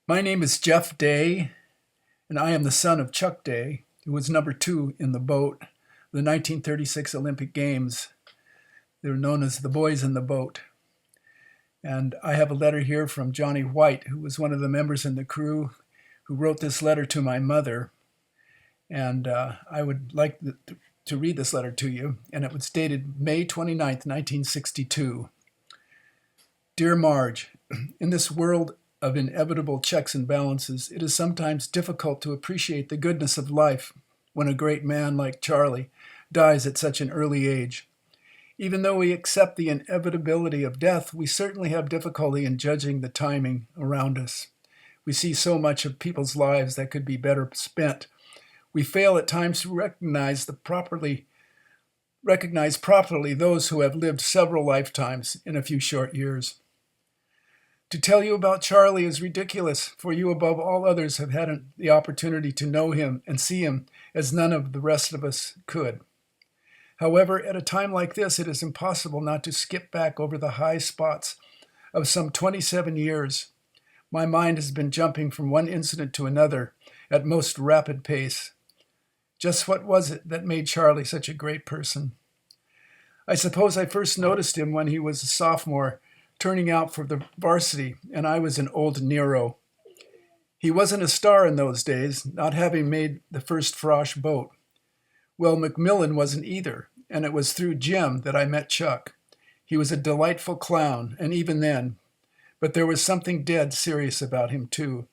My name is Jeff Day, and I am the son of Chuck Day, who was number two in the boat, the 1936 Olympic Games. They were known as the Boys in the Boat. And I have a letter here from Johnny White, who was one of the members in the crew, who wrote this letter to my mother. And I would like to read this letter to you. And it was dated May 29th, 1962. Dear Marge, in this world of inevitable checks and balances, it is sometimes difficult to appreciate the goodness of life when a great man like Charlie dies at such an early age. Even though we accept the inevitability of death, we certainly have difficulty in judging the timing around us. We see so much of people's lives that could be better spent. We fail at times to recognize properly those who have lived several lifetimes in a few short years. To tell you about Charlie is ridiculous, for you above all others have had the opportunity to know him and see him as none of the rest of us could. However, at a time like this, it is impossible not to skip back over the high spots of some 27 years. My mind has been jumping from one incident to another at most rapid pace. Just what was it that made Charlie such a great person? I suppose I first noticed him when he was a sophomore, turning out for the varsity, and I was an old Nero. He wasn't a star in those days, not having made the first frosh boat. Well, Macmillan wasn't either, and it was through Jim that I met Chuck. He was a delightful clown, and even then, but there was something dead serious about him too.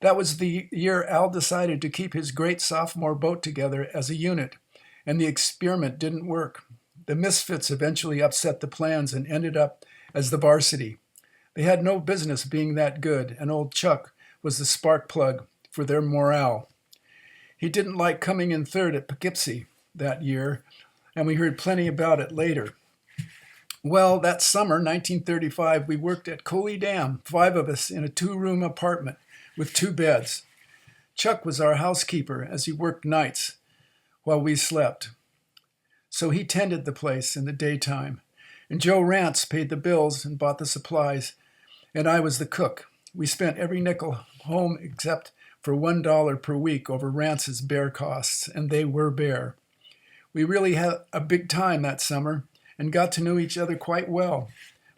That was the year Al decided to keep his great sophomore boat together as a unit, and the experiment didn't work. The misfits eventually upset the plans and ended up as the varsity. They had no business being that good, and old Chuck was the spark plug for their morale. He didn't like coming in third at Poughkeepsie that year, and we heard plenty about it later. Well, that summer, 1935, we worked at Coley Dam, 5 of us in a 2-room apartment with 2 beds. Chuck was our housekeeper as he worked nights while we slept. So he tended the place in the daytime. And Joe Rance paid the bills and bought the supplies, and I was the cook. We spent every nickel home except for $1 per week over Rance's bare costs, and they were bare. We really had a big time that summer and got to know each other quite well.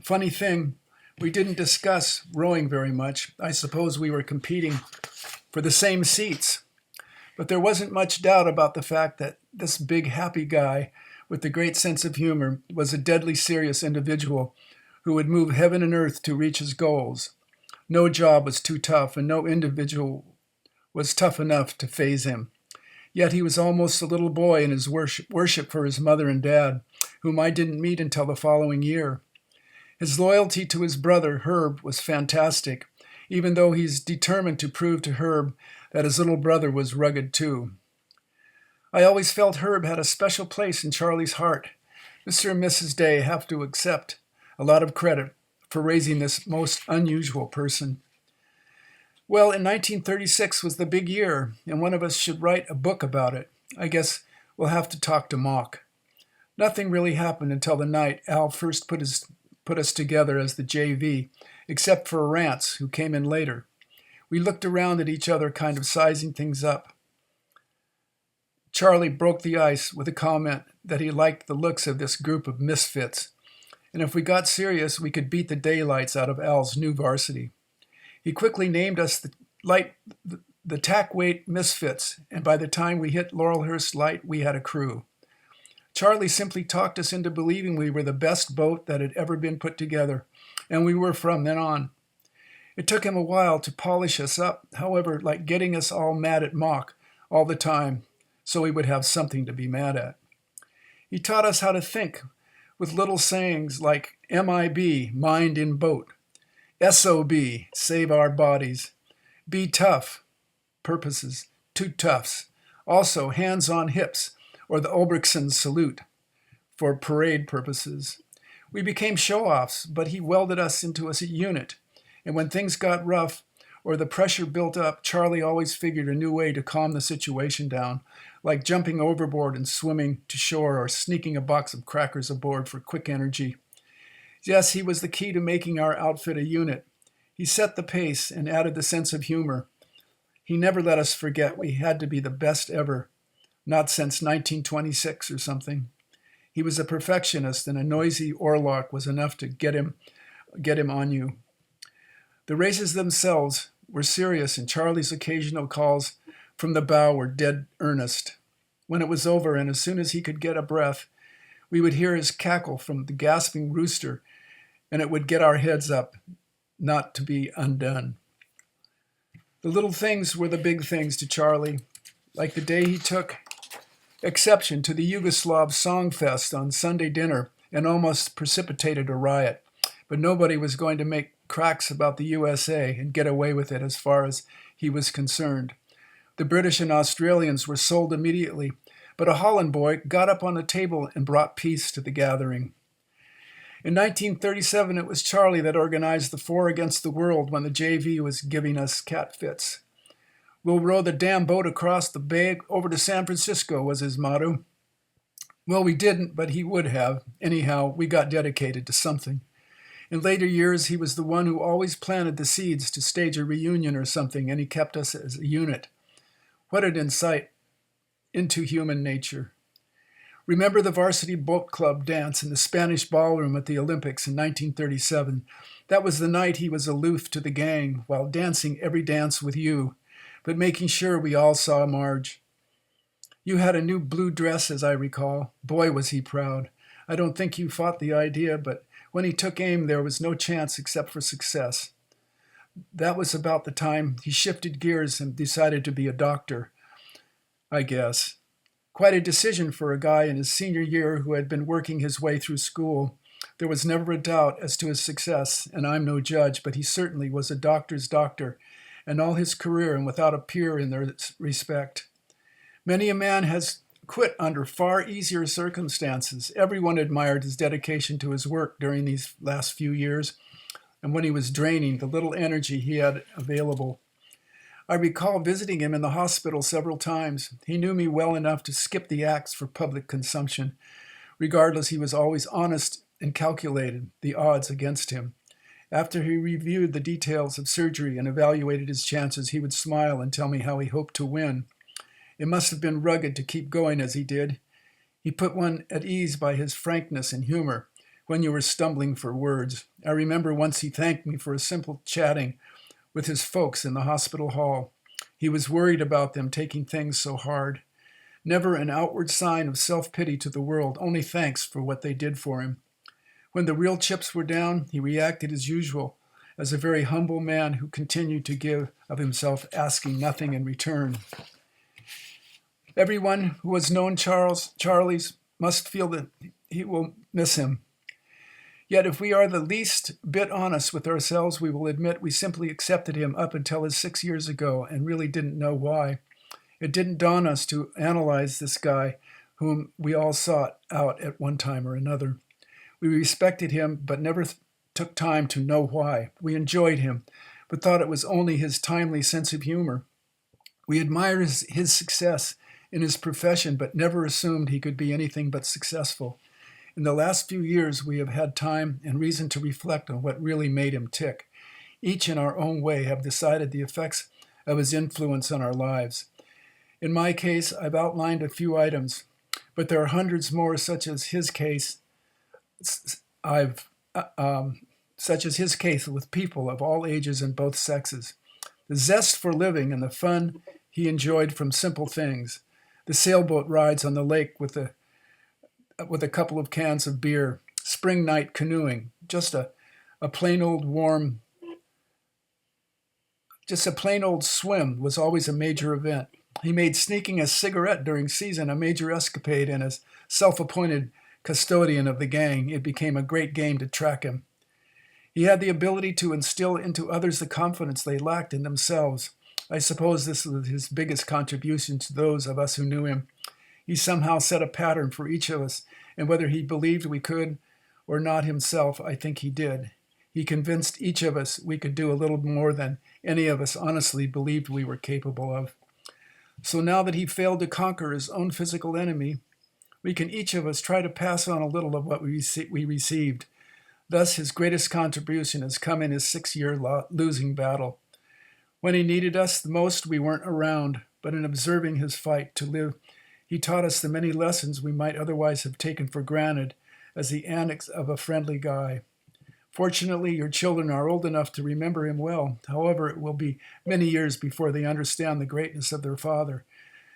Funny thing, we didn't discuss rowing very much. I suppose we were competing for the same seats. But there wasn't much doubt about the fact that this big happy guy with the great sense of humor was a deadly serious individual who would move heaven and earth to reach his goals. No job was too tough, and no individual was tough enough to faze him. Yet he was almost a little boy in his worship for his mother and dad, whom I didn't meet until the following year. His loyalty to his brother, Herb, was fantastic, even though he's determined to prove to Herb that his little brother was rugged too. I always felt Herb had a special place in Charlie's heart. Mr. and Mrs. Day have to accept a lot of credit for raising this most unusual person. Well, in 1936 was the big year, and one of us should write a book about it. I guess we'll have to talk to Mock. Nothing really happened until the night Al first put us together as the JV, except for Rance, who came in later. We looked around at each other, kind of sizing things up. Charlie broke the ice with a comment that he liked the looks of this group of misfits, and if we got serious, we could beat the daylights out of Al's new varsity. He quickly named us the tack weight misfits, and by the time we hit Laurelhurst Light, we had a crew. Charlie simply talked us into believing we were the best boat that had ever been put together, and we were from then on. It took him a while to polish us up, however, like getting us all mad at Mock all the time, so we would have something to be mad at. He taught us how to think with little sayings like MIB, mind in boat, SOB, save our bodies, be tough, purposes, two toughs, also hands on hips, or the Obrickson salute for parade purposes. We became show-offs, but he welded us into a unit, and when things got rough or the pressure built up, Charlie always figured a new way to calm the situation down, like jumping overboard and swimming to shore or sneaking a box of crackers aboard for quick energy. Yes, he was the key to making our outfit a unit. He set the pace and added the sense of humor. He never let us forget we had to be the best ever, not since 1926 or something. He was a perfectionist, and a noisy oarlock was enough to get him on you. The races themselves were serious, and Charlie's occasional calls from the bow were dead earnest. When it was over, and as soon as he could get a breath, we would hear his cackle from the gasping rooster, and it would get our heads up, not to be undone. The little things were the big things to Charlie, like the day he took exception to the Yugoslav Song Fest on Sunday dinner and almost precipitated a riot. But nobody was going to make cracks about the USA and get away with it as far as he was concerned. The British and Australians were sold immediately, but a Holland boy got up on the table and brought peace to the gathering. In 1937, it was Charlie that organized the Four Against the World when the JV was giving us cat fits. "We'll row the damn boat across the bay over to San Francisco," was his motto. Well, we didn't, but he would have. Anyhow, we got dedicated to something. In later years, he was the one who always planted the seeds to stage a reunion or something, and he kept us as a unit. What an insight into human nature. Remember the Varsity Boat Club dance in the Spanish ballroom at the Olympics in 1937? That was the night he was aloof to the gang while dancing every dance with you, but making sure we all saw Marge. You had a new blue dress, as I recall. Boy, was he proud. I don't think you fought the idea, but when he took aim, there was no chance except for success. That was about the time he shifted gears and decided to be a doctor, I guess. Quite a decision for a guy in his senior year who had been working his way through school. There was never a doubt as to his success, and I'm no judge, but he certainly was a doctor's doctor, and all his career and without a peer in their respect. Many a man has quit under far easier circumstances. Everyone admired his dedication to his work during these last few years, and when he was draining the little energy he had available. I recall visiting him in the hospital several times. He knew me well enough to skip the acts for public consumption. Regardless, he was always honest and calculated, the odds against him. After he reviewed the details of surgery and evaluated his chances, he would smile and tell me how he hoped to win. It must have been rugged to keep going as he did. He put one at ease by his frankness and humor when you were stumbling for words. I remember once he thanked me for a simple chatting with his folks in the hospital hall. He was worried about them taking things so hard. Never an outward sign of self-pity to the world, only thanks for what they did for him. When the real chips were down, he reacted as usual, as a very humble man who continued to give of himself, asking nothing in return. Everyone who has known Charlie's must feel that he will miss him. Yet if we are the least bit honest with ourselves, we will admit we simply accepted him up until his 6 years ago and really didn't know why. It didn't dawn us to analyze this guy whom we all sought out at one time or another. We respected him, but never took time to know why. We enjoyed him, but thought it was only his timely sense of humor. We admired his success in his profession, but never assumed he could be anything but successful. In the last few years, we have had time and reason to reflect on what really made him tick. Each in our own way have decided the effects of his influence on our lives. In my case, I've outlined a few items, but there are hundreds more such as his case with people of all ages and both sexes. The zest for living and the fun he enjoyed from simple things. The sailboat rides on the lake with a couple of cans of beer, spring night canoeing, just a plain old swim was always a major event. He made sneaking a cigarette during season a major escapade, and as self-appointed custodian of the gang, it became a great game to track him. He had the ability to instill into others the confidence they lacked in themselves. I suppose this was his biggest contribution to those of us who knew him. He somehow set a pattern for each of us, and whether he believed we could or not himself, I think he did. He convinced each of us we could do a little more than any of us honestly believed we were capable of. So now that he failed to conquer his own physical enemy, we can each of us try to pass on a little of what we received. Thus, his greatest contribution has come in his 6-year losing battle. When he needed us the most, we weren't around, but in observing his fight to live, he taught us the many lessons we might otherwise have taken for granted as the annex of a friendly guy. Fortunately, your children are old enough to remember him well. However, it will be many years before they understand the greatness of their father.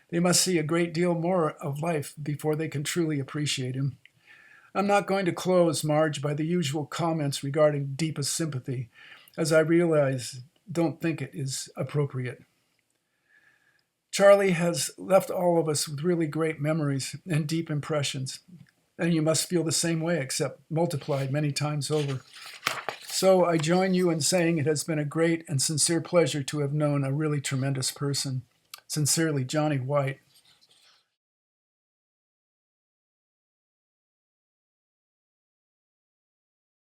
They must see a great deal more of life before they can truly appreciate him. I'm not going to close, Marge, by the usual comments regarding deepest sympathy, as I don't think it is appropriate. Charlie has left all of us with really great memories and deep impressions, and you must feel the same way, except multiplied many times over. So I join you in saying it has been a great and sincere pleasure to have known a really tremendous person. Sincerely, Johnny White.